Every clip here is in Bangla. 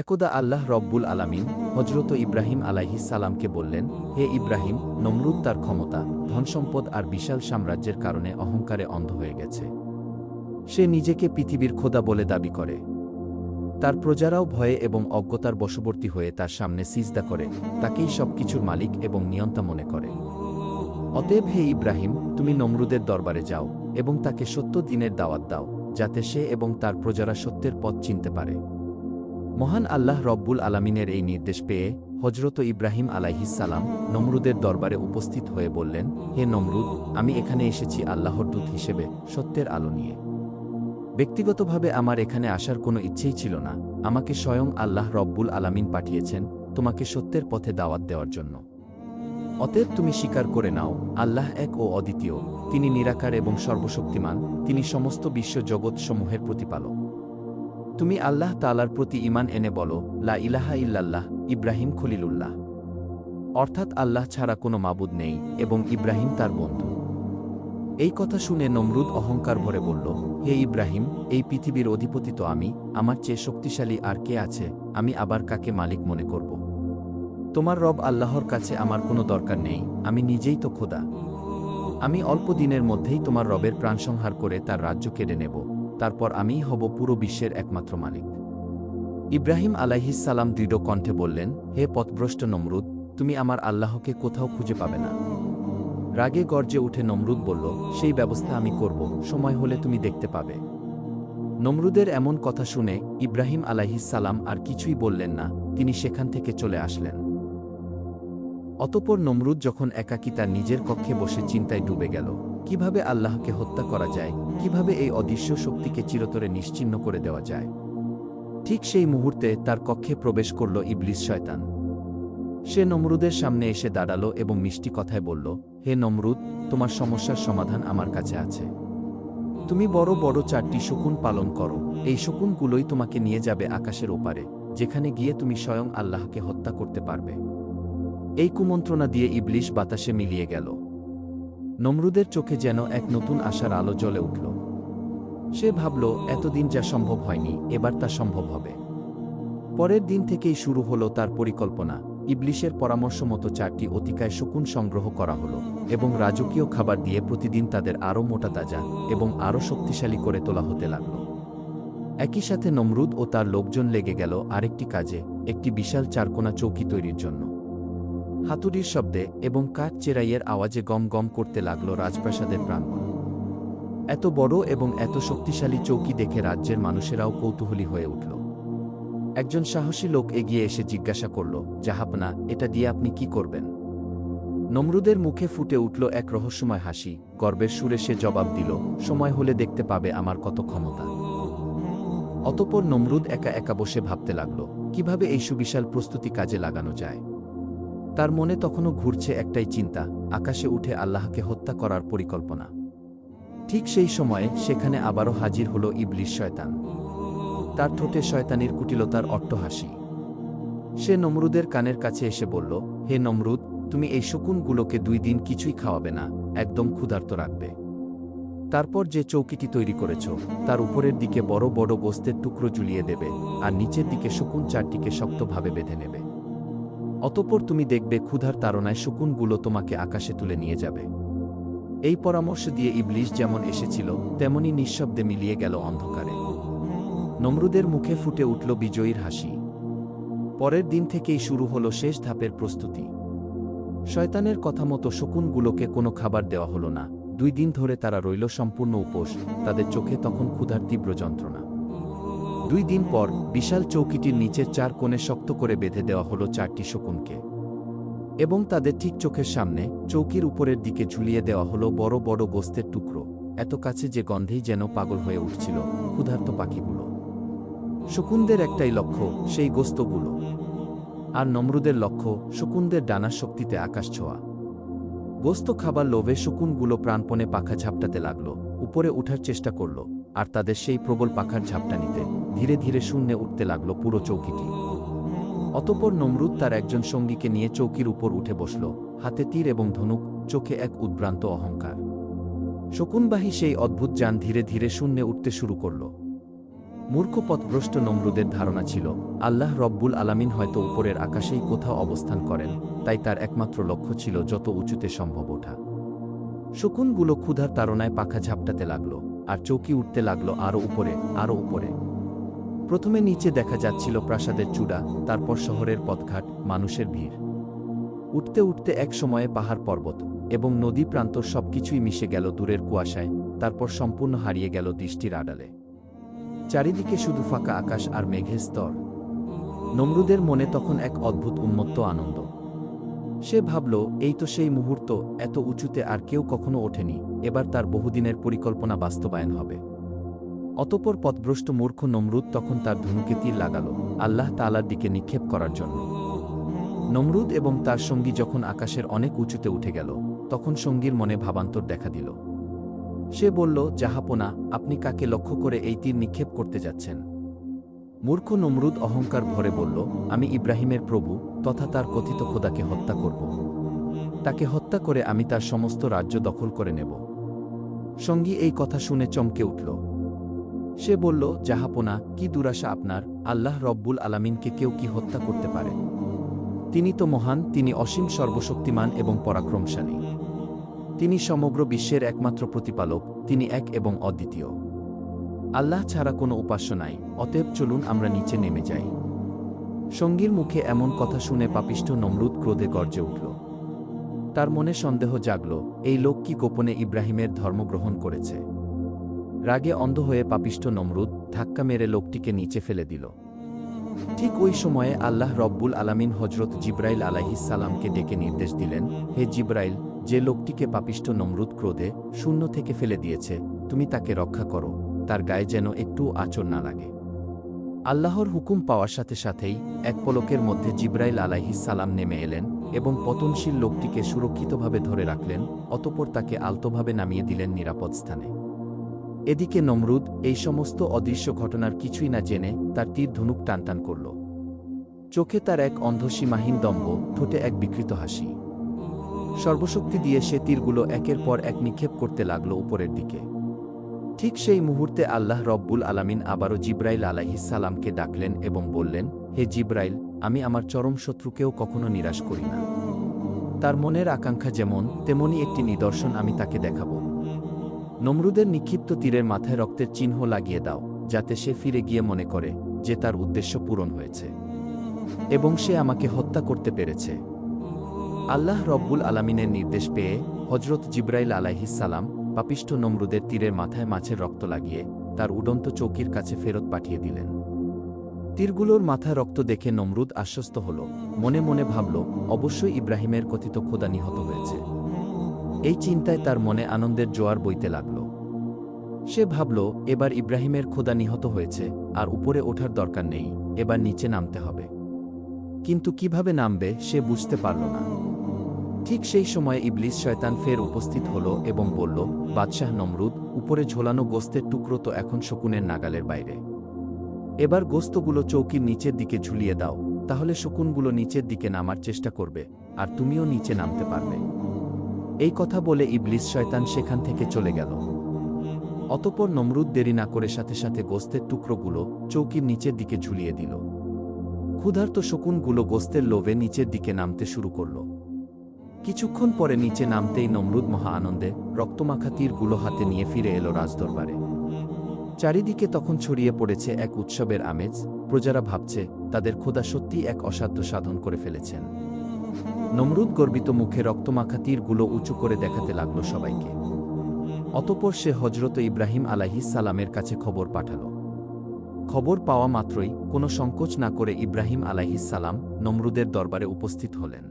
একদা আল্লাহ রব্বুল আলামিন হজরত ইব্রাহিম আলাইহিস সালামকে বললেন, হে ইব্রাহিম, নমরুদ তার ক্ষমতা, ধনসম্পদ আর বিশাল সাম্রাজ্যের কারণে অহংকারে অন্ধ হয়ে গেছে। সে নিজেকে পৃথিবীর খোদা বলে দাবি করে। তার প্রজারাও ভয়ে এবং অজ্ঞতার বশবর্তী হয়ে তার সামনে সিজদা করে, তাকেই সবকিছুর মালিক এবং নিয়ন্তা মনে করে। অতএব হে ইব্রাহিম, তুমি নমরুদের দরবারে যাও এবং তাকে সত্য দ্বীনের দাওয়াত দাও, যাতে সে এবং তার প্রজারা সত্যের পথ চিনতে পারে। মহান আল্লাহ রব্বুল আলামিনের এই নির্দেশ পেয়ে হজরত ইব্রাহিম আলাইহিস সালাম নমরুদের দরবারে উপস্থিত হয়ে বললেন, হে নমরুদ, আমি এখানে এসেছি আল্লাহর দূত হিসেবে, সত্যের আলো নিয়ে। ব্যক্তিগতভাবে আমার এখানে আসার কোনো ইচ্ছেই ছিল না। আমাকে স্বয়ং আল্লাহ রব্বুল আলামিন পাঠিয়েছেন তোমাকে সত্যের পথে দাওয়াত দেওয়ার জন্য। অতএব তুমি স্বীকার করে নাও, আল্লাহ এক ও অদ্বিতীয়, তিনি নিরাকার এবং সর্বশক্তিমান, তিনি সমস্ত বিশ্ব জগৎসমূহের প্রতিপালক। তুমি আল্লাহ তাআলার প্রতি ঈমান এনে বলো, লা ইলাহা ইল্লাল্লাহ, ইব্রাহিম খলিলুল্লাহ। অর্থাৎ আল্লাহ ছাড়া কোনো মাবুদ নেই এবং ইব্রাহিম তার বন্ধু। এই কথা শুনে নমরুদ অহংকার ভরে বলল, হে ইব্রাহিম, এই পৃথিবীর অধিপতি তো আমি, আমার চেয়ে শক্তিশালী আর কে আছে, আমি আবার কাকে মালিক মনে করব? তোমার রব আল্লাহর কাছে আমার কোনো দরকার নেই, আমি নিজেই তো খোদা। আমি অল্প দিনের মধ্যেই তোমার রবের প্রাণসংহার করে তার রাজ্য কেড়ে নেব, তারপর আমিই হব পুরো বিশ্বের একমাত্র মালিক। ইব্রাহিম আলাইহিস সালাম দৃঢ় কণ্ঠে বললেন, হে পথভ্রষ্ট নমরুদ, তুমি আমার আল্লাহকে কোথাও খুঁজে পাবে না। রাগে গর্জে উঠে নমরুদ বলল, সেই ব্যবস্থা আমি করব, সময় হলে তুমি দেখতে পাবে। নমরুদের এমন কথা শুনে ইব্রাহিম আলাইহিস সালাম আর কিছুই বললেন না, তিনি সেখান থেকে চলে আসলেন। অতঃপর নমরুদ যখন একাকী তার নিজের কক্ষে বসে চিন্তায় ডুবে গেল, কিভাবে আল্লাহকে হত্যা করা যায়, কিভাবে এই অদৃশ্য শক্তিকে চিরতরে নিশ্চিহ্ন করে দেওয়া যায়। ঠিক সেই মুহূর্তে তার কক্ষে প্রবেশ করল ইবলিস শয়তান। সে নমরুদের সামনে এসে দাঁড়ালো এবং মিষ্টি কথায় বলল, হে নমরুদ, তোমার সমস্যার সমাধান আমার কাছে আছে। তুমি বড় বড় 4টি শকুন পালন করো, এই শকুনগুলোই তোমাকে নিয়ে যাবে আকাশের ওপারে, যেখানে গিয়ে তুমি স্বয়ং আল্লাহকে হত্যা করতে পারবে। এই কুমন্ত্রণা দিয়ে ইবলিস বাতাসে মিলিয়ে গেল। নমরুদের চোখে যেন এক নতুন আশার আলো জ্বলে উঠল। সে ভাবল, এতদিন যা সম্ভব হয়নি, এবার তা সম্ভব হবে। পরের দিন থেকেই শুরু হলো তার পরিকল্পনা। ইবলিশের পরামর্শ মতো 4টি অতিকায় শকুন সংগ্রহ করা হলো এবং রাজকীয় খাবার দিয়ে প্রতিদিন তাদের আরও মোটা তাজা এবং আরও শক্তিশালী করে তোলা হতে লাগল। একই সাথে নমরুদ ও তার লোকজন লেগে গেল আরেকটি কাজে, একটি বিশাল চারকোনা চৌকি তৈরির জন্য। হাতুড়ির শব্দে এবং কাঠ চেরাইয়ের আওয়াজে গম গম করতে লাগল রাজপ্রাসাদের প্রাঙ্গণ। এত বড় এবং এত শক্তিশালী চৌকি দেখে রাজ্যের মানুষেরাও কৌতূহলী হয়ে উঠল। একজন সাহসী লোক এগিয়ে এসে জিজ্ঞাসা করল, জাহাপনা, এটা দিয়ে আপনি কি করবেন? নমরুদের মুখে ফুটে উঠল এক রহস্যময় হাসি। গর্বের সুরে সে জবাব দিল, সময় হলে দেখতে পাবে আমার কত ক্ষমতা। অতঃপর নমরুদ একা একা বসে ভাবতে লাগল, কিভাবে এই সুবিশাল প্রস্তুতি কাজে লাগানো যায়। তার মনে তখনও ঘুরছে একটাই চিন্তা, আকাশে উঠে আল্লাহকে হত্যা করার পরিকল্পনা। ঠিক সেই সময়ে সেখানে আবারও হাজির হল ইবলিস শয়তান। তার ঠোঁটে শয়তানির কুটিলতার অট্টহাসি। সে নমরুদের কানের কাছে এসে বলল, হে নমরুদ, তুমি এই শকুনগুলোকে 2 দিন কিছুই খাওয়াবে না, একদম ক্ষুধার্ত রাখবে। তারপর যে চৌকিটি তৈরি করেছ, তার উপরের দিকে বড় বড় গোস্তের টুকরো ঝুলিয়ে দেবে আর নিচের দিকে শকুন 4টিকে শক্তভাবে বেঁধে নেবে। অতঃপর তুমি দেখবে ক্ষুধার তাড়নায় শকুনগুলো তোমাকে আকাশে তুলে নিয়ে যাবে। এই পরামর্শ দিয়ে ইবলিস যেমন এসেছিল তেমনি নিঃশব্দে মিলিয়ে গেল অন্ধকারে। নমরুদের মুখে ফুটে উঠল বিজয়ীর হাসি। পরের দিন থেকেই শুরু হলো শেষ ধাপের প্রস্তুতি। শয়তানের কথা মতো শকুনগুলোকে কোনো খাবার দেওয়া হলো না। 2 দিন ধরে তারা রইল সম্পূর্ণ উপোস, তাদের চোখে তখন ক্ষুধার তীব্র যন্ত্রণা। 2 দিন পর বিশাল চৌকিটির নিচের 4 কোণে শক্ত করে বেঁধে দেওয়া হলো 4টি শকুনকে এবং তাদের ঠিক চোখের সামনে চৌকির উপরের দিকে ঝুলিয়ে দেওয়া হলো বড় বড় গোস্তের টুকরো, এত কাছে যে গন্ধেই যেন পাগল হয়ে উঠছিল ক্ষুধার্ত পাখিগুলো। শকুনদের একটাই লক্ষ্য, সেই গোস্তগুলো। আর নমরুদের লক্ষ্য, শকুনদের ডানার শক্তিতে আকাশ ছোঁয়া। গোস্ত খাবার লোভে শকুনগুলো প্রাণপণে পাখা ঝাপটাতে লাগল, উপরে উঠার চেষ্টা করল, আর তাদের সেই প্রবল পাখার ঝাপটানিতে ধীরে ধীরে শূন্যে উঠতে লাগল পুরো চৌকিটি। অতঃপর নমরুদ তার একজন সঙ্গীকে নিয়ে চৌকির উপর উঠে বসল, হাতে তীর এবং ধনুক, চোখে এক উদ্ভ্রান্ত অহংকার। শকুনবাহী সেই অদ্ভুত যান ধীরে ধীরে শূন্যে উঠতে শুরু করল। মূর্খ পথভ্রষ্ট নমরুদের ধারণা ছিল আল্লাহ রব্বুল আলামিন হয়তো উপরের আকাশেই কোথাও অবস্থান করেন, তাই তার একমাত্র লক্ষ্য ছিল যত উঁচুতে সম্ভব ওঠা। শকুনগুলো ক্ষুধার তাড়নায় পাখা ঝাপটাতে লাগল, আর চৌকি উঠতে লাগল আরও উপরে, আরও উপরে। প্রথমে নিচে দেখা যাচ্ছিল প্রাসাদের চূড়া, তারপর শহরের পথঘাট, মানুষের ভিড়। উঠতে উঠতে এক সময়ে পাহাড় পর্বত এবং নদী প্রান্তর সবকিছুই মিশে গেল দূরের কুয়াশায়, তারপর সম্পূর্ণ হারিয়ে গেল দৃষ্টির আড়ালে। চারিদিকে শুধু ফাঁকা আকাশ আর মেঘের স্তর। নমরুদের মনে তখন এক অদ্ভুত উন্মত্ত আনন্দ। সে ভাবল, এই তো সেই মুহূর্ত, এত উঁচুতে আর কেউ কখনো ওঠেনি, এবার তার বহুদিনের পরিকল্পনা বাস্তবায়ন হবে। অতঃপর পথভ্রষ্ট মূর্খ নমরুদ তখন তার ধনুকে তীর লাগাল আল্লাহ তাআলার দিকে নিক্ষেপ করার জন্য। নমরুদ এবং তার সঙ্গী যখন আকাশের অনেক উঁচুতে উঠে গেল, তখন সঙ্গীর মনে ভাবান্তর দেখা দিল। সে বলল, জাহাপনা, আপনি কাকে লক্ষ্য করে এই তীর নিক্ষেপ করতে যাচ্ছেন? মূর্খ নমরুদ অহংকার ভরে বলল, আমি ইব্রাহিমের প্রভু তথা তার কথিত খোদাকে হত্যা করব। তাকে হত্যা করে আমি তার সমস্ত রাজ্য দখল করে নেব। সঙ্গী এই কথা শুনে চমকে উঠল। সে বলল, জাহাপনা, কি দুরাশা আপনার! আল্লাহ রব্বুল আলামিনকে কেউ কি হত্যা করতে পারে? তিনি তো মহান, তিনি অসীম, সর্বশক্তিমান এবং পরাক্রমশালী। তিনি সমগ্র বিশ্বের একমাত্র প্রতিপালক, তিনি এক এবং অদ্বিতীয়। আল্লাহ ছাড়া কোনো উপাস্য নাই, অতএব চলুন আমরা নিচে নেমে যাই। সঙ্গীর মুখে এমন কথা শুনে পাপিষ্ঠ নমরুদ ক্রোধে গর্জে উঠল। তার মনে সন্দেহ জাগল, এই লোক কি গোপনে ইব্রাহিমের ধর্ম গ্রহণ করেছে? রাগে অন্ধ হয়ে পাপিষ্ঠ নমরুদ ধাক্কা মেরে লোকটিকে নিচে ফেলে দিল। ঠিক ওই সময়ে আল্লাহ রব্বুল আলামিন হজরত জিব্রাইল আলাইহিস সালামকে ডেকে নির্দেশ দিলেন, হে জিব্রাইল, যে লোকটিকে পাপিষ্ঠ নমরুদ ক্রোধে শূন্য থেকে ফেলে দিয়েছে, তুমি তাকে রক্ষা করো, তার গায়ে যেন একটু আঁচড় না লাগে। আল্লাহর হুকুম পাওয়ার সাথে সাথেই এক পলকের মধ্যে জিব্রাইল আলাইহিস সালাম নেমে এলেন এবং পতনশীল লোকটিকে সুরক্ষিতভাবে ধরে রাখলেন, অতঃপর তাকে আলতোভাবে নামিয়ে দিলেন নিরাপদ স্থানে। এদিকে নমরুদ এই সমস্ত অদৃশ্য ঘটনার কিছুই না জেনে তার তীর ধনুক টানটান করল। চোখে তার এক অন্ধসীমাহীন দম্ভ, ঠোঁটে এক বিকৃত হাসি। সর্বশক্তি দিয়ে সে তীরগুলো একের পর এক নিক্ষেপ করতে লাগল উপরের দিকে। ঠিক সেই মুহূর্তে আল্লাহ রব্বুল আলামিন আবারও জিব্রাইল আলাইহিস সালামকে ডাকলেন এবং বললেন, হে জিব্রাইল, আমি আমার চরম শত্রুকেও কখনো নিরাশ করি না। তার মনের আকাঙ্ক্ষা যেমন, তেমনি একটি নিদর্শন আমি তাকে দেখাব। নমরুদের নিক্ষিপ্ত তীরের মাথায় রক্তের চিহ্ন লাগিয়ে দাও, যাতে সে ফিরে গিয়ে মনে করে যে তার উদ্দেশ্য পূরণ হয়েছে এবং সে আমাকে হত্যা করতে পেরেছে। আল্লাহ রব্বুল আলামিনের নির্দেশ পেয়ে হজরত জিব্রাইল আলাইহিস সালাম পাপিষ্ঠ নমরুদের তীরের মাথায় মাছের রক্ত লাগিয়ে তার উড়ন্ত চৌকির কাছে ফেরত পাঠিয়ে দিলেন। তীরগুলোর মাথায় রক্ত দেখে নমরুদ আশ্বস্ত হল, মনে মনে ভাবল, অবশ্যই ইব্রাহিমের কথিত খোদা নিহত হয়েছে। এই চিন্তায় তার মনে আনন্দের জোয়ার বইতে লাগল। সে ভাবল, এবার ইব্রাহিমের খোদা নিহত হয়েছে, আর উপরে ওঠার দরকার নেই, এবার নিচে নামতে হবে। কিন্তু কিভাবে নামবে সে বুঝতে পারল না। ঠিক সেই সময়ে ইবলিস শয়তান ফের উপস্থিত হল এবং বলল, বাদশাহ নমরুদ, উপরে ঝোলানো গোস্তের টুকরো তো এখন শকুনের নাগালের বাইরে। এবার গোস্তগুলো চৌকির নিচের দিকে ঝুলিয়ে দাও, তাহলে শকুনগুলো নিচের দিকে নামার চেষ্টা করবে, আর তুমিও নিচে নামতে পারবে। এই কথা বলে ইবলিস শয়তান সেখান থেকে চলে গেল। অতঃপর নমরুদ দেরি না করে সাথে সাথে গোস্তের টুকরোগুলো চৌকির নিচের দিকে ঝুলিয়ে দিল। ক্ষুধার্ত শকুনগুলো গোস্তের লোভে নিচের দিকে নামতে শুরু করল। কিছুক্ষণ পরে নিচে নামতেই নমরুদ মহা আনন্দে রক্তমাখা তীরগুলো হাতে নিয়ে ফিরে এলো রাজদরবারে। চারিদিকে তখন ছড়িয়ে পড়েছে এক উৎসবের আমেজ। প্রজারা ভাবছে তাদের খোদা সত্যিই এক অসাধ্য সাধন করে ফেলেছেন। নমরুদ গর্বিত মুখে রক্তমাখা তীরগুলো উঁচু করে দেখাতে লাগল সবাইকে। অতঃপর সে হজরত ইব্রাহিম আলাইহিস সালামের কাছে খবর পাঠাল। খবর পাওয়া মাত্রই কোনো সংকোচ না করে ইব্রাহিম আলাইহিস সালাম নমরুদের দরবারে উপস্থিত হলেন।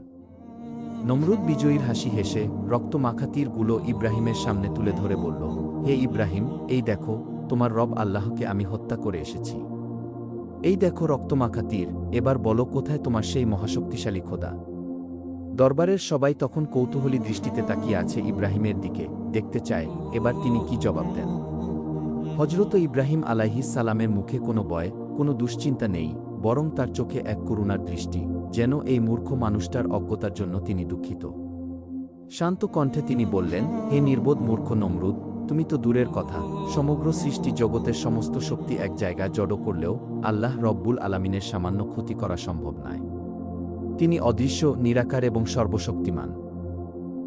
নমরুদ বিজয়ীর হাসি হেসে রক্তমাখা তীরগুলো ইব্রাহিমের সামনে তুলে ধরে বলল, হে ইব্রাহিম, এই দেখো, তোমার রব আল্লাহকে আমি হত্যা করে এসেছি। এই দেখো রক্তমাখা তীর, এবার বলো কোথায় তোমার সেই মহাশক্তিশালী খোদা? দরবারের সবাই তখন কৌতূহলী দৃষ্টিতে তাকিয়ে আছে ইব্রাহিমের দিকে, দেখতে চায় এবার তিনি কি জবাব দেন। হজরত ইব্রাহিম আলাইহিস সালামের মুখে কোনো ভয়, কোনো দুশ্চিন্তা নেই, বরং তার চোখে এক করুণার দৃষ্টি, যেন এই মূর্খ মানুষটার অজ্ঞতার জন্য তিনি দুঃখিত। শান্ত কণ্ঠে তিনি বললেন, হে নির্বোধ মূর্খ নমরুদ, তুমি তো দূরের কথা, সমগ্র সৃষ্টি জগতের সমস্ত শক্তি এক জায়গায় জড়ো করলেও আল্লাহ রব্বুল আলামিনের সামান্য ক্ষতি করা সম্ভব নয়। তিনি অদৃশ্য, নিরাকার এবং সর্বশক্তিমান।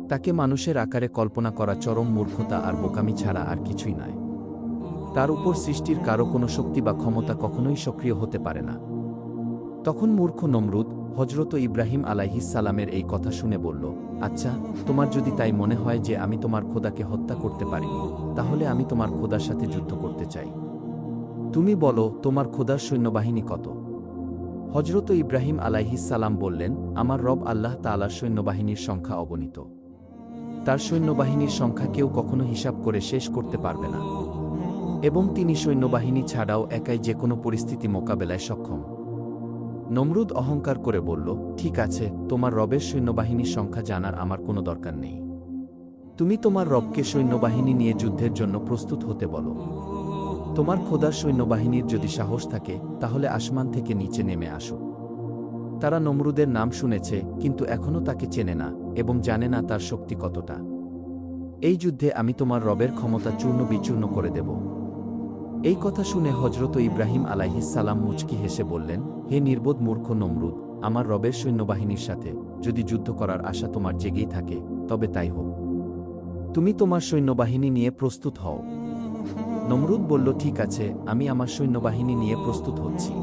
তাকে মানুষের আকারে কল্পনা করা চরম মূর্খতা আর বোকামি ছাড়া আর কিছুই নয়। তার উপর সৃষ্টির কারো কোনো শক্তি বা ক্ষমতা কখনোই সক্রিয় হতে পারে না। তখন মূর্খ নমরুদ হজরত ইব্রাহিম আলাইহিস সালামের এই কথা শুনে বলল, আচ্ছা, তোমার যদি তাই মনে হয় যে আমি তোমার খোদাকে হত্যা করতে পারিনি, তাহলে আমি তোমার খোদার সাথে যুদ্ধ করতে চাই। তুমি বলো, তোমার খোদার সৈন্যবাহিনী কত? হজরত ইব্রাহিম আলাইহিস সালাম বললেন, আমার রব আল্লাহ তাআলার সৈন্যবাহিনীর সংখ্যা অগণিত। তার সৈন্যবাহিনীর সংখ্যা কেউ কখনো হিসাব করে শেষ করতে পারবে না, এবং তিনি সৈন্যবাহিনী ছাড়াও একাই যে কোনো পরিস্থিতি মোকাবেলায় সক্ষম। নমরুদ অহংকার করে বলল, ঠিক আছে, তোমার রবের সৈন্যবাহিনীর সংখ্যা জানার আমার কোনো দরকার নেই। তুমি তোমার রবকে সৈন্যবাহিনী নিয়ে যুদ্ধের জন্য প্রস্তুত হতে বলো। তোমার খোদার সৈন্যবাহিনীর যদি সাহস থাকে, তাহলে আসমান থেকে নিচে নেমে আসো। তারা নমরুদের নাম শুনেছে, কিন্তু এখনও তাকে চেনে না এবং জানে না তার শক্তি কতটা। এই যুদ্ধে আমি তোমার রবের ক্ষমতা চূর্ণ বিচূর্ণ করে দেব। এই কথা শুনে হজরত ইব্রাহিম আলাইহিস সালাম মুচকি হেসে বললেন, হে নির্বোধ মূর্খ নমরুদ, আমার রবের সৈন্যবাহিনীর সাথে যদি যুদ্ধ করার আশা তোমার জেগেই থাকে, তবে তাই হোক। তুমি তোমার সৈন্যবাহিনী নিয়ে প্রস্তুত হও। নমরুদ বলল, ঠিক আছে, আমি আমার সৈন্যবাহিনী নিয়ে প্রস্তুত হচ্ছি।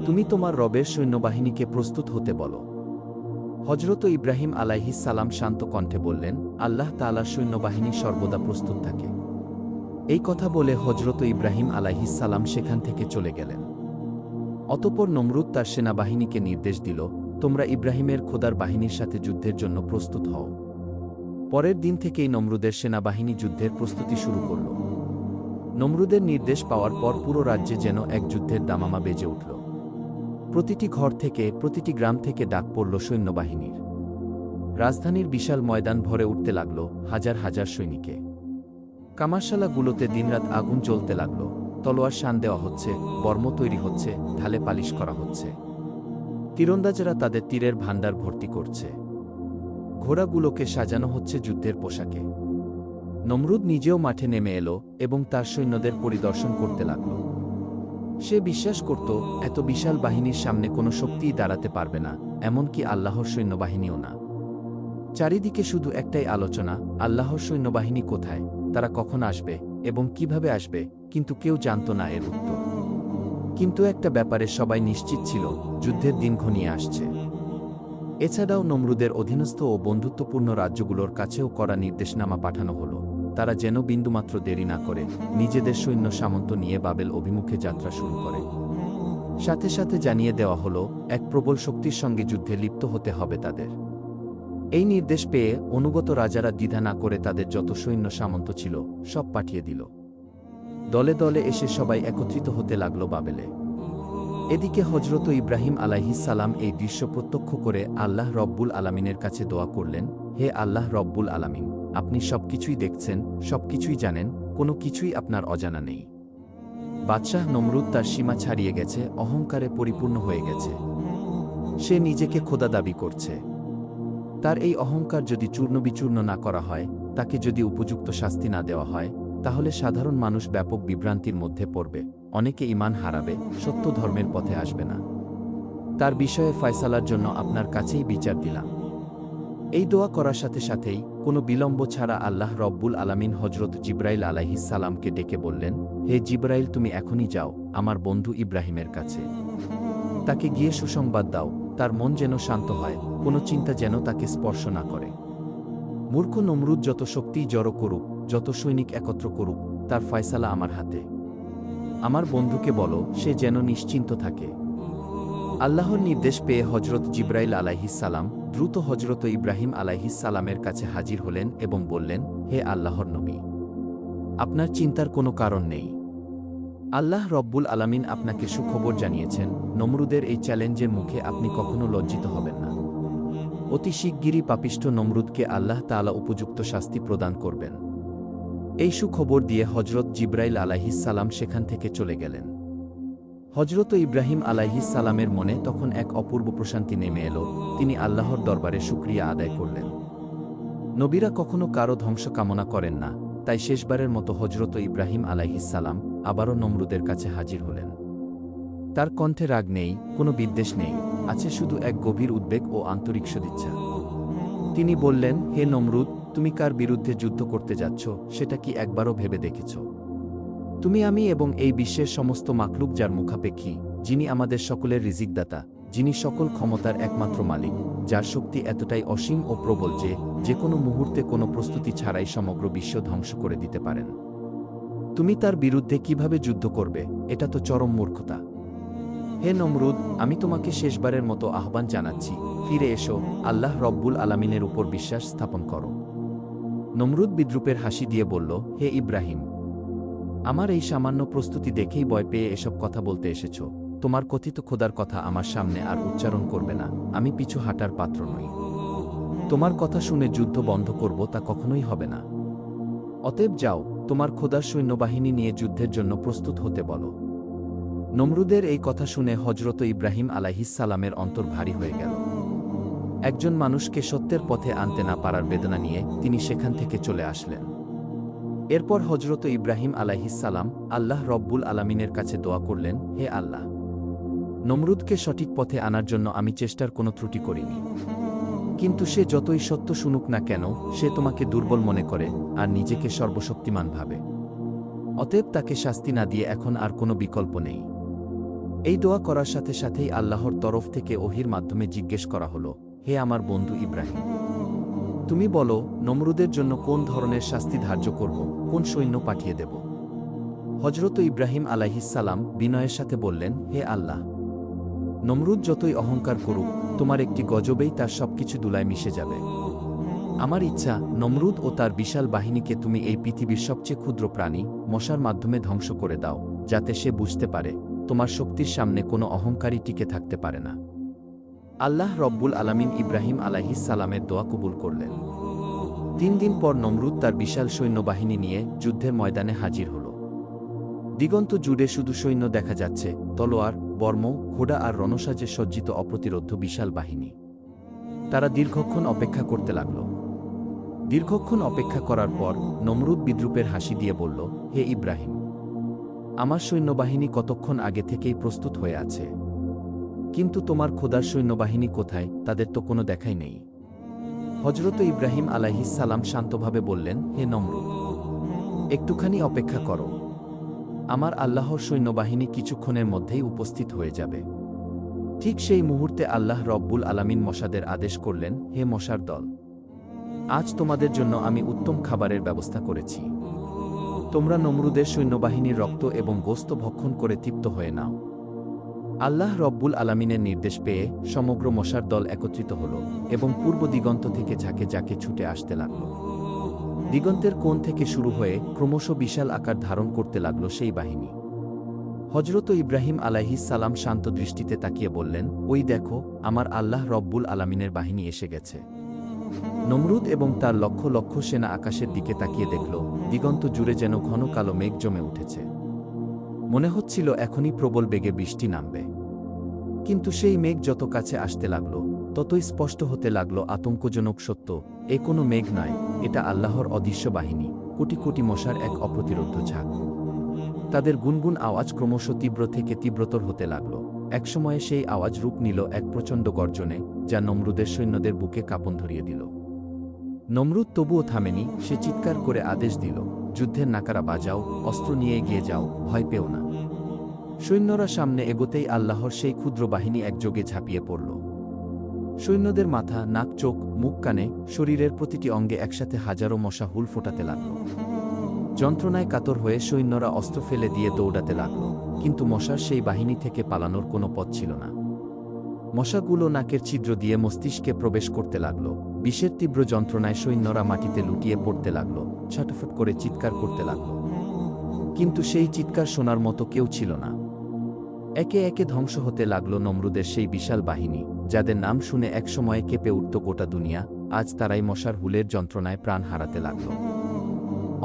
তুমি তোমার রবের সৈন্যবাহিনীকে প্রস্তুত হতে বলো। হজরত ইব্রাহিম আলাইহিস সালাম শান্ত কণ্ঠে বললেন, আল্লাহ তাআলার সৈন্যবাহিনী সর্বদা প্রস্তুত থাকে। এই কথা বলে হজরত ইব্রাহিম আলাইহিস সালাম সেখান থেকে চলে গেলেন। অতঃপর নমরুদ তার সেনাবাহিনীকে নির্দেশ দিল, তোমরা ইব্রাহিমের খোদার বাহিনীর সাথে যুদ্ধের জন্য প্রস্তুত হও। পরের দিন থেকেই নমরুদের সেনাবাহিনী যুদ্ধের প্রস্তুতি শুরু করল। নমরুদের নির্দেশ পাওয়ার পর পুরো রাজ্যে যেন এক যুদ্ধের দামামা বেজে উঠল। প্রতিটি ঘর থেকে, প্রতিটি গ্রাম থেকে ডাক পড়ল সৈন্যবাহিনীর। রাজধানীর বিশাল ময়দান ভরে উঠতে লাগল হাজার হাজার সৈনিকে। কামারশালাগুলোতে দিনরাত আগুন জ্বলতে লাগল, তলোয়ার শান দেওয়া হচ্ছে, বর্ম তৈরি হচ্ছে, ঢালে পালিশ করা হচ্ছে। তীরন্দাজেরা তাদের তীরের ভাণ্ডার ভর্তি করছে। ঘোড়াগুলোকে সাজানো হচ্ছে যুদ্ধের পোশাকে। নমরুদ নিজেও মাঠে নেমে এলো এবং তার সৈন্যদের পরিদর্শন করতে লাগল। সে বিশ্বাস করত, এত বিশাল বাহিনীর সামনে কোনো শক্তিই দাঁড়াতে পারবে না, এমনকি আল্লাহর সৈন্যবাহিনীও না। চারিদিকে শুধু একটাই আলোচনা, আল্লাহর সৈন্যবাহিনী কোথায়, তারা কখন আসবে এবং কিভাবে আসবে, কিন্তু কেউ জানত না এর উত্তর। কিন্তু একটা ব্যাপারে সবাই নিশ্চিত ছিল, যুদ্ধের দিন ঘনিয়ে আসছে। এছাড়াও নমরুদের অধীনস্থ ও বন্ধুত্বপূর্ণ রাজ্যগুলোর কাছেও কড়া নির্দেশনামা পাঠানো হলো, তারা যেন বিন্দুমাত্র দেরি না করে নিজেদের সৈন্য সামন্ত নিয়ে বাবেল অভিমুখে যাত্রা শুরু করে। সাথে সাথে জানিয়ে দেওয়া হলো, এক প্রবল শক্তির সঙ্গে যুদ্ধে লিপ্ত হতে হবে তাদের। এই নির্দেশ পেয়ে অনুগত রাজারা দ্বিধা না করে তাদের যত সৈন্য সামন্ত ছিল সব পাঠিয়ে দিল। দলে দলে এসে সবাই একত্রিত হতে লাগল বাবেলে। এদিকে হজরত ইব্রাহিম আলাইহিস সালাম এই দৃশ্য প্রত্যক্ষ করে আল্লাহ রব্বুল আলামিনের কাছে দোয়া করলেন, হে আল্লাহ রব্বুল আলামিন, আপনি সবকিছুই দেখছেন, সবকিছুই জানেন, কোনো কিছুই আপনার অজানা নেই। বাদশাহ নমরুদ তার সীমা ছাড়িয়ে গেছে, অহংকারে পরিপূর্ণ হয়ে গেছে। সে নিজেকে খোদা দাবি করছে। তার এই অহংকার যদি চূর্ণ বিচূর্ণ না করা হয়, তাকে যদি উপযুক্ত শাস্তি না দেওয়া হয়, তাহলে সাধারণ মানুষ ব্যাপক বিভ্রান্তির মধ্যে পড়বে, অনেকে ঈমান হারাবে, সত্য ধর্মের পথে আসবে না। তার বিষয়ে ফয়সালার জন্য আপনার কাছেই বিচার দিলাম। এই দোয়া করার সাথে সাথেই কোনো বিলম্ব ছাড়া আল্লাহ রব্বুল আলামিন হজরত জিবরাইল আলাইহিস সালামকে ডেকে বললেন, হে জিবরাইল, তুমি এখনই যাও আমার বন্ধু ইব্রাহিমের কাছে। তাকে গিয়ে সুসংবাদ দাও, তার মন যেন শান্ত হয়, কোনো চিন্তা যেন তাকে স্পর্শ না করে। মূর্খ নমরুদ যত শক্তিই জড়ো করুক, যত সৈনিক একত্র করুক, তার ফয়সালা আমার হাতে। আমার বন্ধুকে বলো, সে যেন নিশ্চিন্ত থাকে। আল্লাহর নির্দেশ পেয়ে হজরত জিবরাইল আলাইহিস সালাম দ্রুত হজরত ইব্রাহিম আলাইহিস সালামের কাছে হাজির হলেন এবং বললেন, হে আল্লাহর নবী, আপনার চিন্তার কোনো কারণ নেই। আল্লাহ রব্বুল আলামিন আপনাকে সুখবর জানিয়েছেন, নমরুদের এই চ্যালেঞ্জের মুখে আপনি কখনো লজ্জিত হবেন না। অতি শিগগিরই পাপিষ্ঠ নমরুদকে আল্লাহ তাআলা উপযুক্ত শাস্তি প্রদান করবেন। এই সুখবর দিয়ে হজরত জিবরাইল আলাইহিস সালাম সেখান থেকে চলে গেলেন। হজরত ইব্রাহিম আলাইহিস সালামের মনে তখন এক অপূর্ব প্রশান্তি নেমে এলো, তিনি আল্লাহর দরবারে শুকরিয়া আদায় করলেন। নবীরা কখনো কারো ধ্বংস কামনা করেন না, তাই শেষবারের মতো হজরত ইব্রাহিম আলাইহিসসালাম আবারও নমরুদের কাছে হাজির হলেন। তার কণ্ঠে রাগ নেই, কোনো বিদ্বেষ নেই, আছে শুধু এক গভীর উদ্বেগ ও আন্তরিক সদিচ্ছা। তিনি বললেন, হে নমরুদ, তুমি কার বিরুদ্ধে যুদ্ধ করতে যাচ্ছ সেটা কি একবারও ভেবে দেখেছ? তুমি, আমি এবং এই বিশ্বের সমস্ত মাখলুক, যার মুখাপেক্ষী, যিনি আমাদের সকলের রিজিকদাতা, যিনি সকল ক্ষমতার একমাত্র মালিক, যার শক্তি এতটাই অসীম ও প্রবল যে কোনো মুহূর্তে কোনো প্রস্তুতি ছাড়াই সমগ্র বিশ্ব ধ্বংস করে দিতে পারেন। তুমি তার বিরুদ্ধে কিভাবে যুদ্ধ করবে? এটা তো চরম মূর্খতা। হে নমরুদ, আমি তোমাকে শেষবারের মতো আহ্বান জানাচ্ছি, ফিরে এসো, আল্লাহ রব্বুল আলামিনের উপর বিশ্বাস স্থাপন করো। নমরুদ বিদ্রূপের হাসি দিয়ে বলল, হে ইব্রাহিম, আমার এই সামান্য প্রস্তুতি দেখেই ভয় পেয়ে এসব কথা বলতে এসেছ? তোমার কথিত খোদার কথা আমার সামনে আর উচ্চারণ করবে না, আমি পিছু হাঁটার পাত্র নই। তোমার কথা শুনে যুদ্ধ বন্ধ করব, তা কখনোই হবে না। অতএব যাও, তোমার খোদার সৈন্যবাহিনী নিয়ে যুদ্ধের জন্য প্রস্তুত হতে বলো। নমরুদের এই কথা শুনে হজরত ইব্রাহিম আলাইহিসসালামের অন্তর ভারী হয়ে গেল। একজন মানুষকে সত্যের পথে আনতে না পারার বেদনা নিয়ে তিনি সেখান থেকে চলে আসলেন। এরপর হজরত ইব্রাহিম আলাইহিসসালাম আল্লাহ রব্বুল আলামিনের কাছে দোয়া করলেন, হে আল্লাহ, নমরুদকে সঠিক পথে আনার জন্য আমি চেষ্টার কোনো ত্রুটি করিনি। কিন্তু সে যতই সত্য শুনুক না কেন, সে তোমাকে দুর্বল মনে করে আর নিজেকে সর্বশক্তিমান ভাবে। অতএব তাকে শাস্তি না দিয়ে এখন আর কোনো বিকল্প নেই। এই দোয়া করার সাথে সাথেই আল্লাহর তরফ থেকে ওহির মাধ্যমে জিজ্ঞেস করা হলো, হে আমার বন্ধু ইব্রাহিম, তুমি বলো, নমরুদের জন্য কোন ধরনের শাস্তি ধার্য করব, কোন সৈন্য পাঠিয়ে দেব? হজরত ইব্রাহিম আলাইহিসসালাম বিনয়ের সাথে বললেন, হে আল্লাহ, নমরুদ যতই অহংকার করুক, তোমার একটি গজবেই তার সবকিছু দুলায় মিশে যাবে। আমার ইচ্ছা, নমরুদ ও তার বিশাল বাহিনীকে তুমি এই পৃথিবীর সবচেয়ে ক্ষুদ্র প্রাণী মশার মাধ্যমে ধ্বংস করে দাও, যাতে সে বুঝতে পারে তোমার শক্তির সামনে কোনো অহংকারী টিকে থাকতে পারে না। আল্লাহ রব্বুল আলামিন ইব্রাহিম আলাইহিসসালামের দোয়া কবুল করলেন। 3 দিন পর নমরুদ তার বিশাল সৈন্যবাহিনী নিয়ে যুদ্ধের ময়দানে হাজির হল। দিগন্ত জুড়ে শুধু সৈন্য দেখা যাচ্ছে, তলোয়ার, বর্ম, ঘোড়া আর রণসাজে সজ্জিত অপ্রতিরোধ্য বিশাল বাহিনী। তারা দীর্ঘক্ষণ অপেক্ষা করতে লাগল। দীর্ঘক্ষণ অপেক্ষা করার পর নমরুদ বিদ্রূপের হাসি দিয়ে বলল, হে ইব্রাহিম, আমার সৈন্যবাহিনী কতক্ষণ আগে থেকেই প্রস্তুত হয়ে আছে। কিন্তু তোমার খোদার সৈন্যবাহিনী কোথায়? তাদের তো কোনো দেখাই নেই। হজরত ইব্রাহিম আলাইহিসসালাম শান্তভাবে বললেন, হে নমরুদ, একটুখানি অপেক্ষা করো, আমার আল্লাহর সৈন্যবাহিনী কিছুক্ষণের মধ্যেই উপস্থিত হয়ে যাবে। ঠিক সেই মুহূর্তে আল্লাহ রব্বুল আলামিন মশাদের আদেশ করলেন, হে মশার দল, আজ তোমাদের জন্য আমি উত্তম খাবারের ব্যবস্থা করেছি। তোমরা নমরুদের সৈন্যবাহিনীর রক্ত এবং গোস্ত ভক্ষণ করে তৃপ্ত হয়ে নাও। আল্লাহ রব্বুল আলামিনের নির্দেশ পেয়ে সমগ্র মশার দল একত্রিত হল এবং পূর্ব দিগন্ত থেকে ঝাঁকে ঝাঁকে ছুটে আসতে লাগল। দিগন্তের কোণ থেকে শুরু হয়ে ক্রমশ বিশাল আকার ধারণ করতে লাগল সেই বাহিনী। হজরত ইব্রাহিম আলাইহিসসালাম শান্ত দৃষ্টিতে তাকিয়ে বললেন, ওই দেখো, আমার আল্লাহ রব্বুল আলামিনের বাহিনী এসে গেছে। নমরুদ এবং তার লক্ষ লক্ষ সেনা আকাশের দিকে তাকিয়ে দেখল, দিগন্ত জুড়ে যেন ঘন কালো মেঘ জমে উঠেছে। মনে হচ্ছিল এখনই প্রবল বেগে বৃষ্টি নামবে। কিন্তু সেই মেঘ যত কাছে আসতে লাগল, ততই স্পষ্ট হতে লাগল আতঙ্কজনক সত্য, এ কোনো মেঘ নয়, এটা আল্লাহর অদৃশ্য বাহিনী, কোটি কোটি মশার এক অপ্রতিরোধ্য ঝাঁক। তাদের গুনগুন আওয়াজ ক্রমশ তীব্র থেকে তীব্রতর হতে লাগল। একসময়ে সেই আওয়াজ রূপ নিল এক প্রচণ্ড গর্জনে, যা নমরুদের সৈন্যদের বুকে কাঁপন ধরিয়ে দিল। নমরুদ তবুও থামেনি, সে চিৎকার করে আদেশ দিল, যুদ্ধের নাকারা বাজাও, অস্ত্র নিয়ে এগিয়ে যাও, ভয় পেও না। সৈন্যরা সামনে এগোতেই আল্লাহর সেই ক্ষুদ্র বাহিনী একযোগে ঝাঁপিয়ে পড়ল। সৈন্যদের মাথা, নাক, চোখ, মুখ, কানে, শরীরের প্রতিটি অঙ্গে একসাথে হাজারো মশা হুল ফোটাতে লাগল। যন্ত্রণায় কাতর হয়ে সৈন্যরা অস্ত্র ফেলে দিয়ে দৌড়াতে লাগল, কিন্তু মশার সেই বাহিনী থেকে পালানোর কোনো পথ ছিল না। মশাগুলো নাকের ছিদ্র দিয়ে মস্তিষ্কে প্রবেশ করতে লাগল। বিষের তীব্র যন্ত্রণায় সৈন্যরা মাটিতে লুটিয়ে পড়তে লাগল, ছটফট করে চিৎকার করতে লাগল। কিন্তু সেই চিৎকার শোনার মতো কেউ ছিল না। একে একে ধ্বংস হতে লাগল নমরুদের সেই বিশাল বাহিনী, যাদের নাম শুনে একসময়ে কেঁপে উঠত গোটা দুনিয়া, আজ তারাই মশার হুলের যন্ত্রণায় প্রাণ হারাতে লাগল।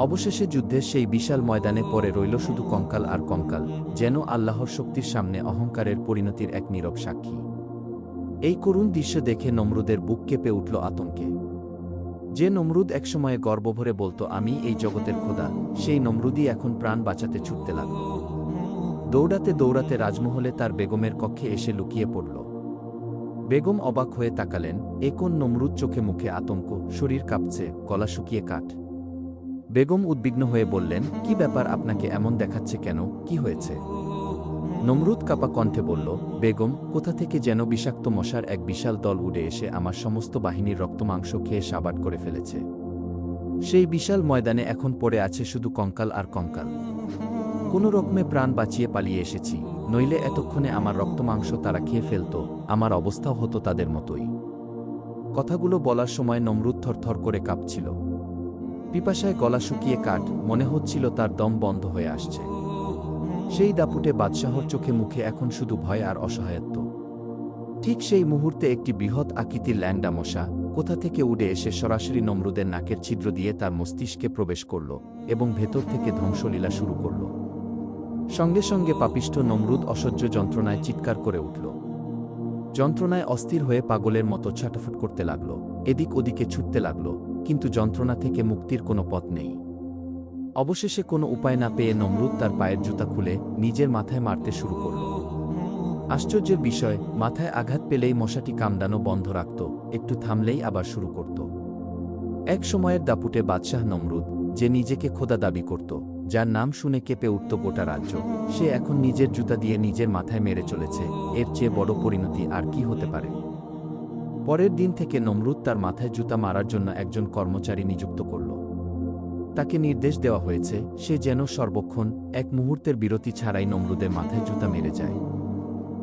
অবশেষে যুদ্ধের সেই বিশাল ময়দানে পড়ে রইল শুধু কঙ্কাল আর কঙ্কাল, যেন আল্লাহর শক্তির সামনে অহংকারের পরিণতির এক নীরব সাক্ষী। এই করুণ দৃশ্য দেখে নমরুদের বুক কেঁপে উঠল আতঙ্কে। যে নমরুদ একসময়ে গর্বভরে বলতো আমি এই জগতের খোদা, সেই নমরুদই এখন প্রাণ বাঁচাতে ছুটতে লাগল। দৌড়াতে দৌড়াতে রাজমহলে তার বেগমের কক্ষে এসে লুকিয়ে পড়ল। বেগম অবাক হয়ে তাকালেন, এ কোন নমরুদ? চোখে মুখে আতঙ্ক, শরীর কাঁপছে, গলা শুকিয়ে কাঠ। বেগম উদ্বিগ্ন হয়ে বললেন, কি ব্যাপার, আপনাকে এমন দেখাচ্ছে কেন, কি হয়েছে? নমরুদ কাঁপা কণ্ঠে বলল, বেগম, কোথা থেকে যেন বিষাক্ত মশার এক বিশাল দল উড়ে এসে আমার সমস্ত বাহিনীর রক্তমাংস খেয়ে সাবাট করে ফেলেছে। সেই বিশাল ময়দানে এখন পড়ে আছে শুধু কঙ্কাল আর কঙ্কাল। কোনো রকমে প্রাণ বাঁচিয়ে পালিয়ে এসেছি, নইলে এতক্ষণে আমার রক্তমাংস তারা খেয়ে ফেলত, আমার অবস্থাও হতো তাদের মতোই। কথাগুলো বলার সময় নমরুদ থরথর করে কাঁপছিল। পিপাসায় গলা শুকিয়ে কাঠ, মনে হচ্ছিল তার দম বন্ধ হয়ে আসছে। সেই দাপুটে বাদশাহর চোখে মুখে এখন শুধু ভয় আর অসহায়ত্ব। ঠিক সেই মুহূর্তে একটি বৃহৎ আকৃতির ল্যাংড়া মশা কোথা থেকে উড়ে এসে সরাসরি নমরুদের নাকের ছিদ্র দিয়ে তার মস্তিষ্কে প্রবেশ করল এবং ভেতর থেকে ধ্বংসলীলা শুরু করল। সঙ্গে সঙ্গে পাপিষ্ঠ নমরুদ অসহ্য যন্ত্রণায় চিৎকার করে উঠল। যন্ত্রণায় অস্থির হয়ে পাগলের মতো ছটফট করতে লাগল, এদিক ওদিকে ছুটতে লাগল, কিন্তু যন্ত্রণা থেকে মুক্তির কোনো পথ নেই। অবশেষে কোনো উপায় না পেয়ে নমরুদ তার পায়ের জুতা খুলে নিজের মাথায় মারতে শুরু করল। আশ্চর্যের বিষয়, মাথায় আঘাত পেলেই মশাটি কামড়ানো বন্ধ রাখত, একটু থামলেই আবার শুরু করত। এক সময়ের দাপুটে বাদশাহ নমরুদ, যে নিজেকে খোদা দাবি করত, যার নাম শুনে কেঁপে উঠত গোটা রাজ্য, সে এখন নিজের জুতা দিয়ে নিজের মাথায় মেরে চলেছে। এর চেয়ে বড় পরিণতি আর কি হতে পারে? পরের দিন থেকে নমরুদ তার মাথায় জুতা মারার জন্য একজন কর্মচারী নিযুক্ত করল। তাকে নির্দেশ দেওয়া হয়েছে সে যেন সর্বক্ষণ এক মুহূর্তের বিরতি ছাড়াই নমরুদের মাথায় জুতা মেরে যায়,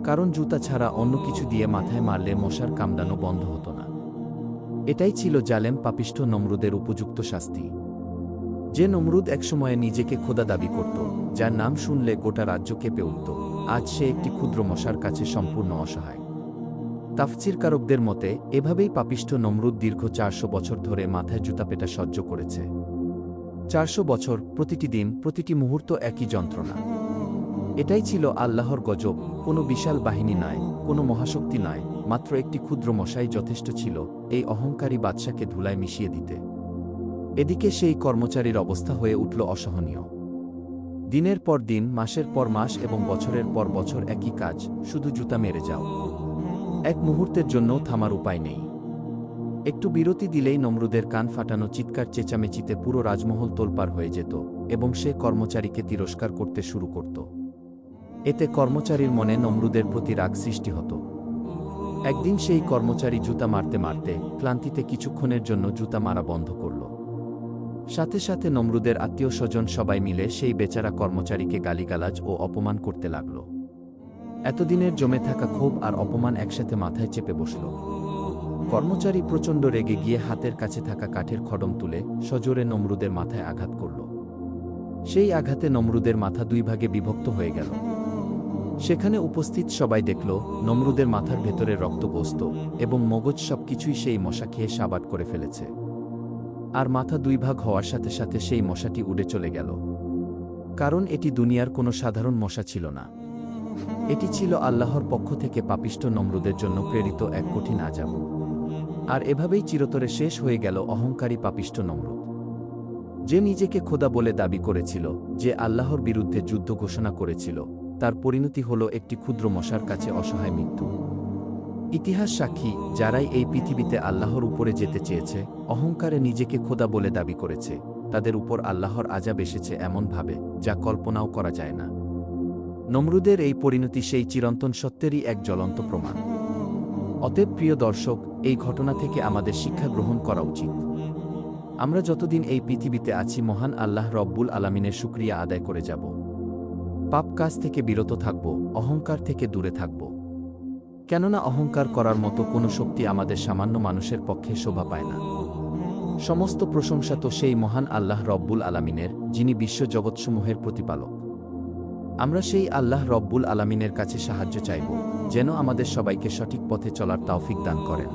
কারণ জুতা ছাড়া অন্য কিছু দিয়ে মাথায় মারলে মশার কামড়ানো বন্ধ হতো না। এটাই ছিল জালেম পাপিষ্ঠ নমরুদের উপযুক্ত শাস্তি। যে নমরুদ একসময়ে নিজেকে খোদা দাবি করত, যার নাম শুনলে গোটা রাজ্য কেঁপে উঠত, আজ সে একটি ক্ষুদ্র মশার কাছে সম্পূর্ণ অসহায়। তাফসীরকারকদের মতে এভাবেই পাপিষ্ঠ নমরুদ দীর্ঘ 400 বছর ধরে মাথায় জুতা পেটা সহ্য করেছে। 400 বছর, প্রতিটি দিন, প্রতিটি মুহূর্ত একই যন্ত্রণা। এটাই ছিল আল্লাহর গজব। কোনো বিশাল বাহিনী নয়, কোনো মহাশক্তি নয়, মাত্র একটি ক্ষুদ্র মশাই যথেষ্ট ছিল এই অহংকারী বাদশাকে ধুলায় মিশিয়ে দিতে। এদিকে সেই কর্মচারীর অবস্থা হয়ে উঠল অসহনীয়। দিনের পর দিন, মাসের পর মাস এবং বছরের পর বছর একই কাজ, শুধু জুতা মেরে যাও। এক মুহূর্তের জন্যও থামার উপায় নেই। একটু বিরতি দিলেই নমরুদের কান ফাটানো চিৎকার চেঁচামেচিতে পুরো রাজমহল তোলপাড় হয়ে যেত এবং সে কর্মচারীকে তিরস্কার করতে শুরু করত। এতে কর্মচারীর মনে নমরুদের প্রতি রাগ সৃষ্টি হতো। একদিন সেই কর্মচারী জুতা মারতে মারতে ক্লান্তিতে কিছুক্ষণের জন্য জুতা মারা বন্ধ করল। সাথে সাথে নমরুদের আত্মীয় স্বজন সবাই মিলে সেই বেচারা কর্মচারীকে গালিগালাজ ও অপমান করতে লাগল। এতদিনের জমে থাকা ক্ষোভ আর অপমান একসাথে মাথায় চেপে বসল। কর্মচারী প্রচণ্ড রেগে গিয়ে হাতের কাছে থাকা কাঠের খড়ম তুলে সজোরে নমরুদের মাথায় আঘাত করল। সেই আঘাতে নমরুদের মাথা দুই ভাগে বিভক্ত হয়ে গেল। সেখানে উপস্থিত সবাই দেখল নমরুদের মাথার ভেতরে রক্ত, গোস্ত এবং মগজ সবকিছুই সেই মশা খেয়ে সাবাট করে ফেলেছে। আর মাথা দুই ভাগ হওয়ার সাথে সাথে সেই মশাটি উড়ে চলে গেল, কারণ এটি দুনিয়ার কোনো সাধারণ মশা ছিল না। এটি ছিল আল্লাহর পক্ষ থেকে পাপিষ্ঠ নমরুদের জন্য প্রেরিত এক কঠিন আযাব। আর এভাবেই চিরতরে শেষ হয়ে গেল অহংকারী পাপিষ্ঠ নমরুদ, যে নিজেকে খোদা বলে দাবি করেছিল, যে আল্লাহর বিরুদ্ধে যুদ্ধ ঘোষণা করেছিল। তার পরিণতি হল একটি ক্ষুদ্র মশার কাছে অসহায় মৃত্যু। ইতিহাস সাক্ষী, যারাই এই পৃথিবীতে আল্লাহর উপরে যেতে চেয়েছে, অহংকারে নিজেকে খোদা বলে দাবি করেছে, তাদের উপর আল্লাহর আযাব এসেছে এমনভাবে যা কল্পনাও করা যায় না। নমরুদের এই পরিণতি সেই চিরন্তন সত্যেরই এক জ্বলন্ত প্রমাণ। অতএব প্রিয় দর্শক, এই ঘটনা থেকে আমাদের শিক্ষা গ্রহণ করা উচিত। আমরা যতদিন এই পৃথিবীতে আছি মহান আল্লাহ রব্বুল আলামিনের শুকরিয়া আদায় করে যাব। পাপ কাজ থেকে বিরত থাকব, অহংকার থেকে দূরে থাকব। কেননা অহংকার করার মতো কোনো শক্তি আমাদের সামান্য মানুষের পক্ষে শোভা পায় না। সমস্ত প্রশংসা তো সেই মহান আল্লাহ রব্বুল আলামিনের, যিনি বিশ্বজগৎসমূহের প্রতিপালক। আমরা সেই আল্লাহ রব্বুল আলামিনের কাছে সাহায্য চাইব, যেন আমাদের সবাইকে সঠিক পথে চলার তৌফিক দান করেন।